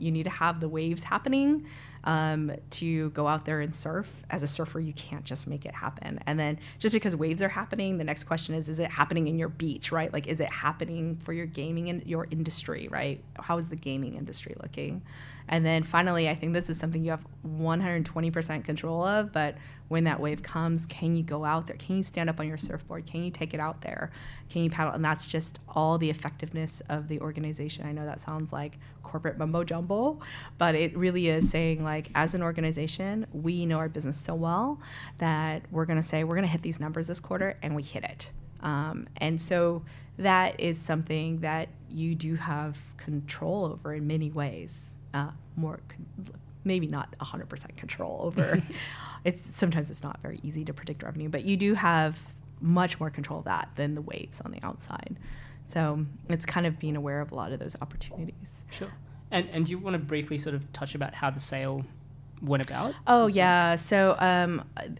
You need to have the waves happening to go out there and surf. As a surfer, you can't just make it happen. And then just because waves are happening, the next question is it happening in your beach, right? Like, is it happening for your gaming and your industry, right? How is the gaming industry looking? And then finally, I think this is something you have 120% control of, but but when that wave comes, can you go out there? Can you stand up on your surfboard? Can you take it out there? Can you paddle? And that's just all the effectiveness of the organization. I know that sounds like corporate mumbo jumbo, but it really is saying, like, as an organization, we know our business so well that we're going to say we're going to hit these numbers this quarter, and we hit it. And so that is something that you do have control over in many ways. Maybe not 100% control over. Sometimes it's not very easy to predict revenue, but you do have much more control of that than the waves on the outside. So it's kind of being aware of a lot of those opportunities. Sure. And do you want to briefly sort of touch about how the sale went about? Oh, yeah. So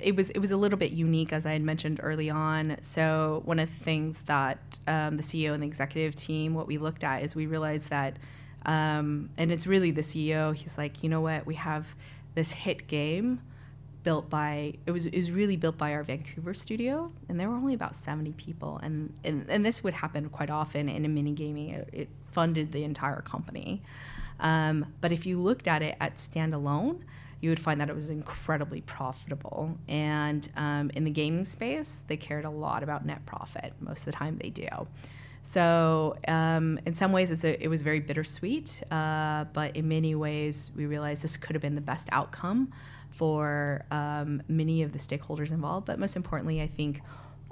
it was a little bit unique, as I had mentioned early on. So one of the things that the CEO and the executive team, what we looked at is we realized that, and it's really the CEO, he's like, you know what, we have this hit game built by, it was really built by our Vancouver studio, and there were only about 70 people. And this would happen quite often in a mini gaming. It funded the entire company. But if you looked at it at standalone, you would find that it was incredibly profitable. And in the gaming space, they cared a lot about net profit. Most of the time they do. So in some ways, it was very bittersweet. But in many ways, we realized this could have been the best outcome for many of the stakeholders involved. But most importantly, I think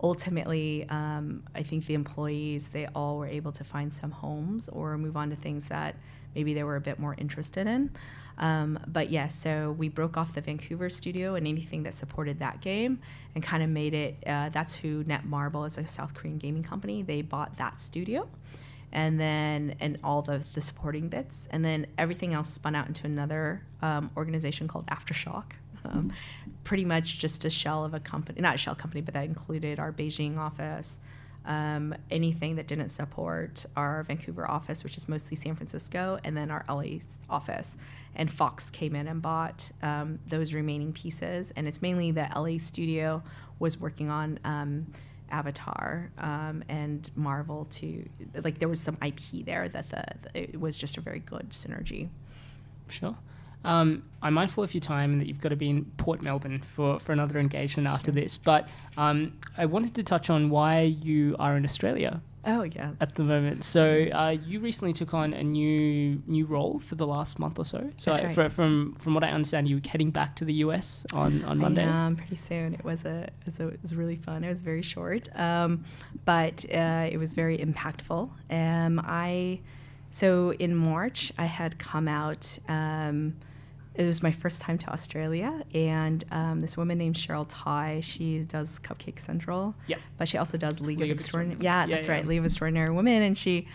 ultimately, I think the employees, they all were able to find some homes or move on to things that maybe they were a bit more interested in. But yes, so we broke off the Vancouver studio and anything that supported that game and kind of made it, that's who Netmarble is, a South Korean gaming company. They bought that studio and all the supporting bits. And then everything else spun out into another organization called Aftershock. Pretty much just a shell of a company, not a shell company, but that included our Beijing office, anything that didn't support our Vancouver office, which is mostly San Francisco, and then our LA office. And Fox came in and bought those remaining pieces. And it's mainly the LA studio was working on Avatar and Marvel there was some IP there that it was just a very good synergy. Sure. I'm mindful of your time and that you've got to be in Port Melbourne for another engagement after this, but I wanted to touch on why you are in Australia. Oh, yeah. At the moment. So you recently took on a new role for the last month or so. So That's right. From what I understand, you're heading back to the US on Monday. Pretty soon. It was really fun. It was very short, but it was very impactful. So in March, I had come out. It was my first time to Australia, and this woman named Cheryl Tai, she does Cupcake Central, but she also does League of Extraordinary. Yeah, that's right, League of Extraordinary Women, and she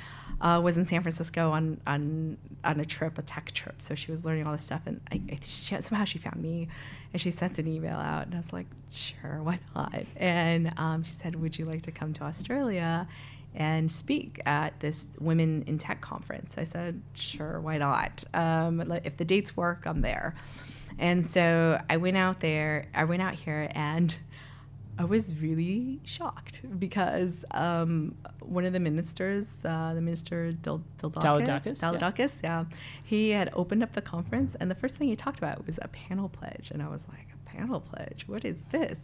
was in San Francisco on a trip, a tech trip. So she was learning all this stuff, and somehow she found me, and she sent an email out, and I was like, sure, why not? And she said, would you like to come to Australia and speak at this Women in Tech conference? I said, sure, why not? If the dates work, I'm there. And so I went out here, and I was really shocked because one of the ministers, the minister Dalidakis, he had opened up the conference, and the first thing he talked about was a panel pledge. And I was like, a panel pledge? What is this?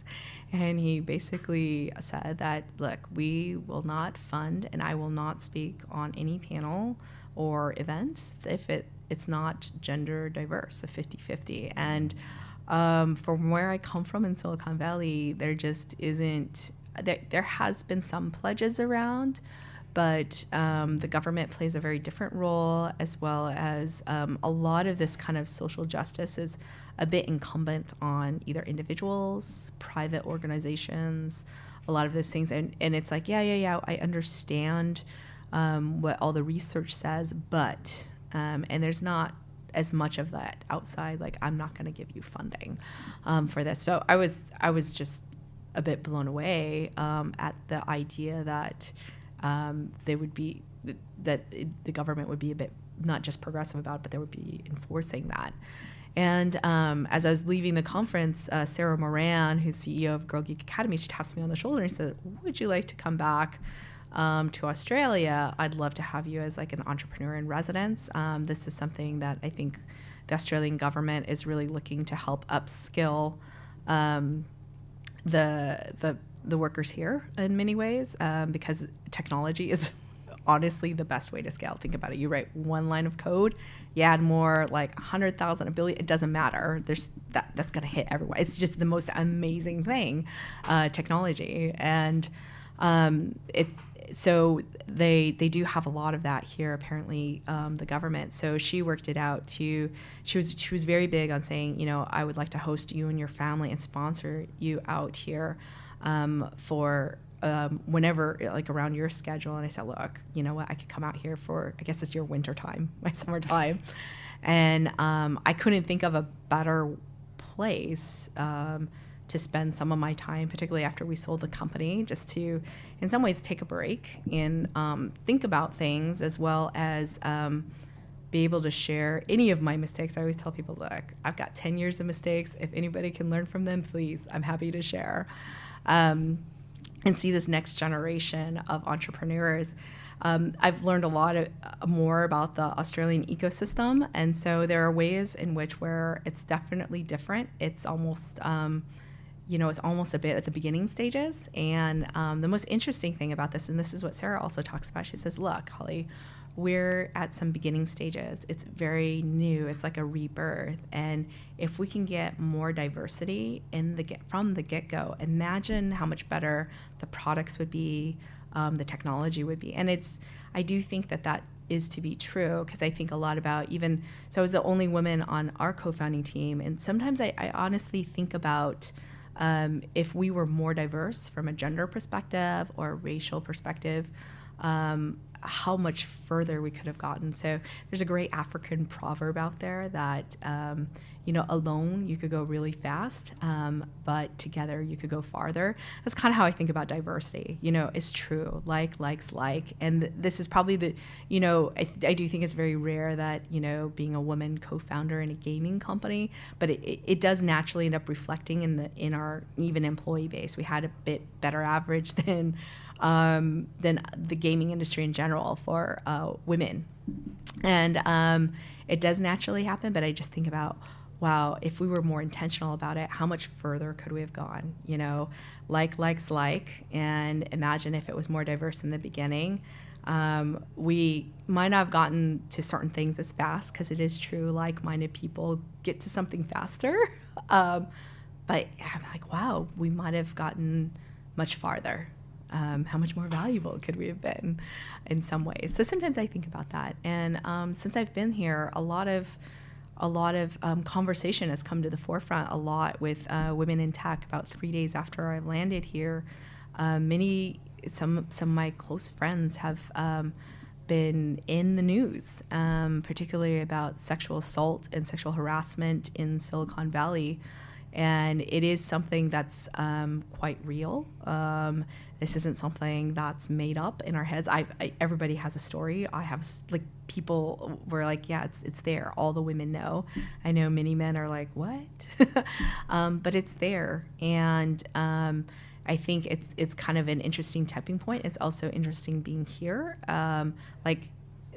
And he basically said that, look, we will not fund and I will not speak on any panel or events if it's not gender diverse, a 50-50. And from where I come from in Silicon Valley, there just isn't, there has been some pledges around, but the government plays a very different role, as well as a lot of this kind of social justice is a bit incumbent on either individuals, private organizations, a lot of those things. And it's like, yeah, I understand what all the research says, but, and there's not as much of that outside, like, I'm not going to give you funding for this. So I was just a bit blown away at the idea that that the government would be a bit not just progressive about it, but they would be enforcing that. And as I was leaving the conference, Sarah Moran, who's CEO of Girl Geek Academy, she taps me on the shoulder and said, would you like to come back to Australia? I'd love to have you as like an entrepreneur in residence. This is something that I think the Australian government is really looking to help upskill the workers here in many ways, because technology is honestly the best way to scale. Think about it. You write one line of code, you add more, like 100,000, a billion, it doesn't matter. That's going to hit everyone. It's just the most amazing thing, technology. And so they do have a lot of that here, apparently, the government. So she worked it out she was very big on saying, I would like to host you and your family and sponsor you out here for whenever, like around your schedule. And I said, look, you know what, I could come out here for, I guess it's your winter time, my summertime. And I couldn't think of a better place to spend some of my time, particularly after we sold the company, just to, in some ways, take a break and think about things, as well as be able to share any of my mistakes. I always tell people, look, I've got 10 years of mistakes. If anybody can learn from them, please, I'm happy to share. And see this next generation of entrepreneurs. I've learned a lot more about the Australian ecosystem, and so there are ways in which where it's definitely different. It's almost, it's almost a bit at the beginning stages. And the most interesting thing about this, and this is what Sarah also talks about, she says, look, Holly, we're at some beginning stages. It's very new. It's like a rebirth. And if we can get more diversity from the get-go, imagine how much better the products would be, the technology would be. And I do think that is to be true, because I think a lot about so I was the only woman on our co-founding team. And sometimes I honestly think about if we were more diverse from a gender perspective or a racial perspective, how much further we could have gotten. So there's a great African proverb out there that, alone you could go really fast, but together you could go farther. That's kind of how I think about diversity. It's true, likes. And this is probably I do think it's very rare that, being a woman co-founder in a gaming company, but it does naturally end up reflecting in our even employee base. We had a bit better average than the gaming industry in general for women. And it does naturally happen, but I just think about, wow, if we were more intentional about it, how much further could we have gone? Like, and imagine if it was more diverse in the beginning. We might not have gotten to certain things as fast, because it is true, like-minded people get to something faster. But I'm like, wow, we might have gotten much farther. How much more valuable could we have been in some ways? So sometimes I think about that. And since I've been here, a lot of conversation has come to the forefront a lot with women in tech. About 3 days after I landed here, some of my close friends have been in the news, particularly about sexual assault and sexual harassment in Silicon Valley. And it is something that's quite real. This isn't something that's made up in our heads. Everybody has a story. I have people were like, yeah, it's there. All the women know. I know many men are like, what? But it's there. And I think it's kind of an interesting tipping point. It's also interesting being here.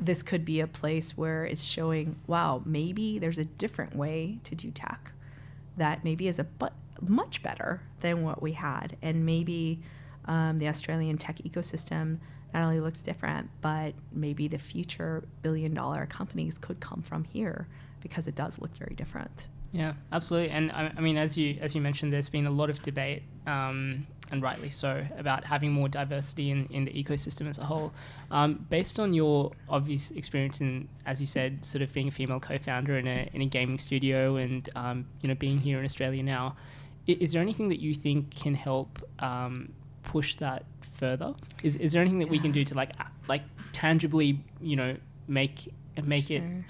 This could be a place where it's showing, wow, maybe there's a different way to do tech that maybe is much better than what we had. And maybe the Australian tech ecosystem not only looks different, but maybe the future billion-dollar companies could come from here, because it does look very different. Yeah, absolutely. And I mean, as you mentioned, there's been a lot of debate, and rightly so, about having more diversity in the ecosystem as a whole. Based on your obvious experience in, as you said, sort of being a female co-founder in a gaming studio, and being here in Australia now, is there anything that you think can help push that further? Is there anything that we can do to like tangibly make Sure.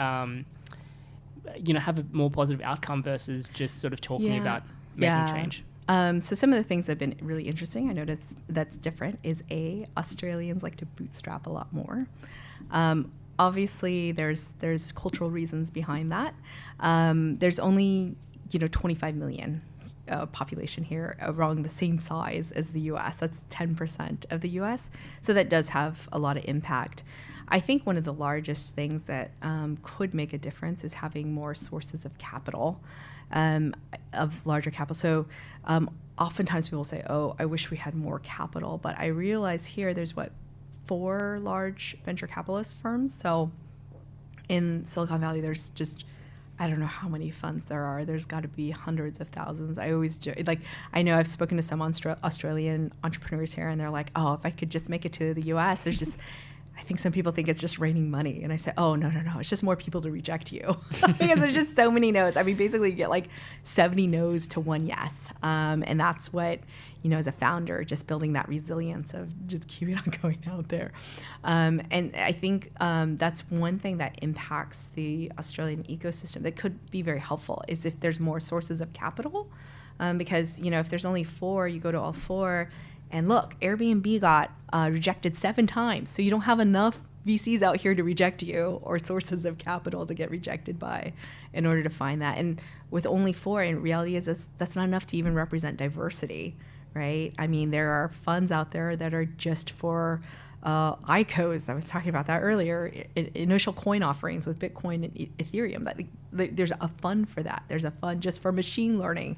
it have a more positive outcome versus just sort of talking about making change? So some of the things that have been really interesting, I noticed that's different, is Australians like to bootstrap a lot more. Obviously, there's cultural reasons behind that. There's only 25 million population here around the same size as the US. That's 10% of the US. So that does have a lot of impact. I think one of the largest things that could make a difference is having more sources of capital, of larger capital. So oftentimes people say, oh, I wish we had more capital. But I realize here there's 4 large venture capitalist firms. So in Silicon Valley, there's just, I don't know how many funds there are. There's got to be hundreds of thousands. I always I know I've spoken to some Australian entrepreneurs here, and they're like, oh, if I could just make it to the US, there's just, I think some people think it's just raining money. And I say, oh, no. It's just more people to reject you because there's just so many no's. I mean, basically you get like 70 no's to 1 yes. And that's what, as a founder, just building that resilience of just keeping on going out there. And I think that's one thing that impacts the Australian ecosystem that could be very helpful is if there's more sources of capital. Because, if there's only 4, you go to all 4. And look, Airbnb got rejected 7 times. So you don't have enough VCs out here to reject you or sources of capital to get rejected by in order to find that. And with only 4, in reality, that's not enough to even represent diversity, right? I mean, there are funds out there that are just for ICOs. I was talking about that earlier. Initial coin offerings with Bitcoin and Ethereum. There's a fund for that. There's a fund just for machine learning.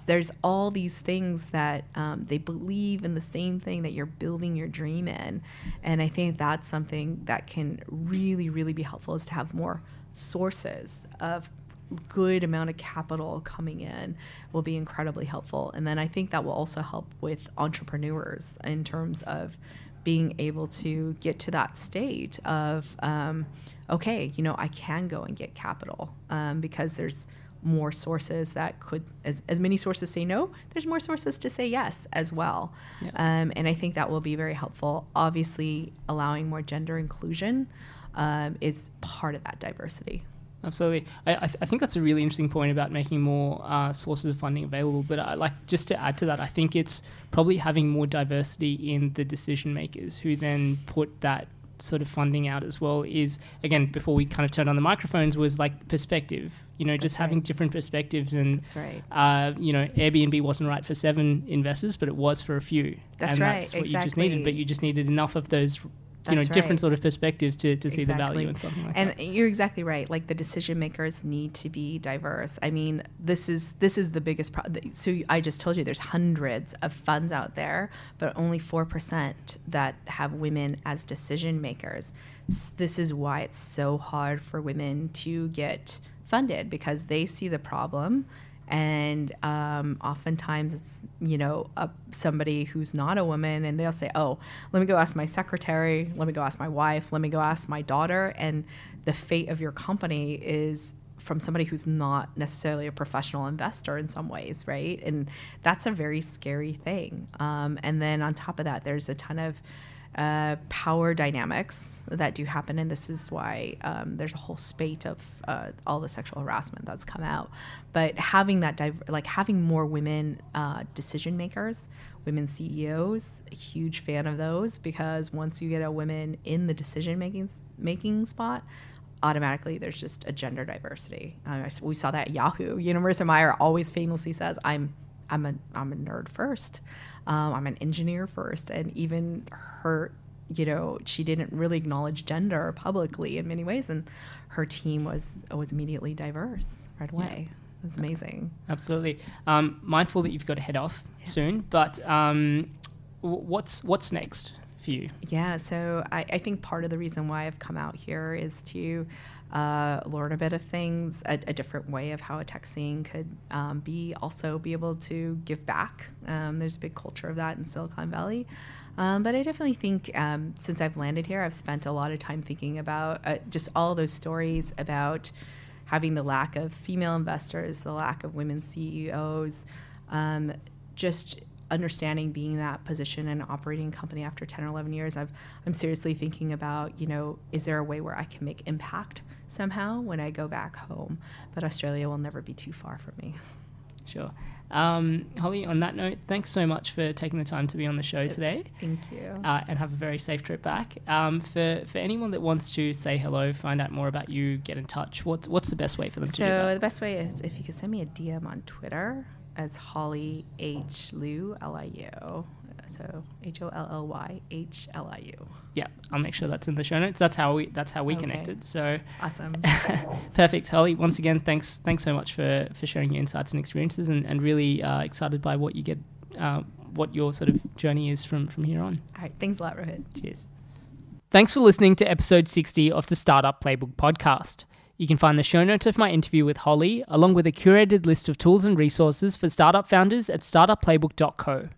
There's all these things that they believe in the same thing that you're building your dream in. And I think that's something that can really, really be helpful, is to have more sources of good amount of capital coming in will be incredibly helpful. And then I think that will also help with entrepreneurs in terms of being able to get to that state of, okay, I can go and get capital because there's more sources that could, as many sources say no, there's more sources to say yes as well. Yeah. And I think that will be very helpful. Obviously, allowing more gender inclusion is part of that diversity. Absolutely. I think that's a really interesting point about making more sources of funding available. But just to add to that, I think it's probably having more diversity in the decision makers who then put that sort of funding out as well. Is, again, before we kind of turned on the microphones, was like perspective, just having different perspectives. And that's right. Airbnb wasn't right for 7 investors, but it was for a few. That's and right. That's what exactly. you just needed, but you just needed enough of those different sort of perspectives to see the value in something like that. And you're exactly right. Like, the decision makers need to be diverse. I mean, this is the biggest problem. So I just told you there's hundreds of funds out there, but only 4% that have women as decision makers. This is why it's so hard for women to get funded, because they see the problem. And oftentimes it's, somebody who's not a woman, and they'll say, oh, let me go ask my secretary, let me go ask my wife, let me go ask my daughter. And the fate of your company is from somebody who's not necessarily a professional investor in some ways, right? And that's a very scary thing. And then on top of that, there's a ton of power dynamics that do happen, and this is why there's a whole spate of all the sexual harassment that's come out. But having that, having more women decision makers, women CEOs, a huge fan of those, because once you get a woman in the decision making spot, automatically there's just a gender diversity. We saw that at Yahoo. Marissa Mayer always famously says, I'm a nerd first. I'm an engineer first. And even her, she didn't really acknowledge gender publicly in many ways. And her team was immediately diverse right away. Yeah. It was amazing. Absolutely. Mindful that you've got to head off soon, but what's next for you? Yeah, so I think part of the reason why I've come out here is to learn a bit of things, a different way of how a tech scene could be able to give back. There's a big culture of that in Silicon Valley. But I definitely think since I've landed here, I've spent a lot of time thinking about just all those stories about having the lack of female investors, the lack of women CEOs, just understanding being in that position and operating a company after 10 or 11 years. I'm seriously thinking about, is there a way where I can make impact somehow when I go back home? But Australia will never be too far from me. Sure. Holly, on that note, thanks so much for taking the time to be on the show today. Thank you. And have a very safe trip back. For anyone that wants to say hello, find out more about you, get in touch, what's the best way for them to do that? So the best way is if you could send me a DM on Twitter. It's Holly H. Liu, Liu. So HOLLYHLIU. Yeah, I'll make sure that's in the show notes. That's how we Okay. connected. So Awesome. perfect, Holly. Once again, thanks so much for sharing your insights and experiences, and really excited by what you get, what your sort of journey is from here on. All right. Thanks a lot, Rohit. Cheers. Thanks for listening to episode 60 of the Startup Playbook Podcast. You can find the show notes of my interview with Holly, along with a curated list of tools and resources for startup founders at startupplaybook.co.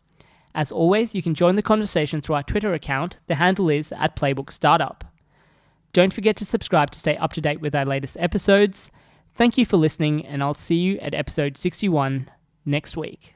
As always, you can join the conversation through our Twitter account. The handle is @PlaybookStartup. Don't forget to subscribe to stay up to date with our latest episodes. Thank you for listening, and I'll see you at episode 61 next week.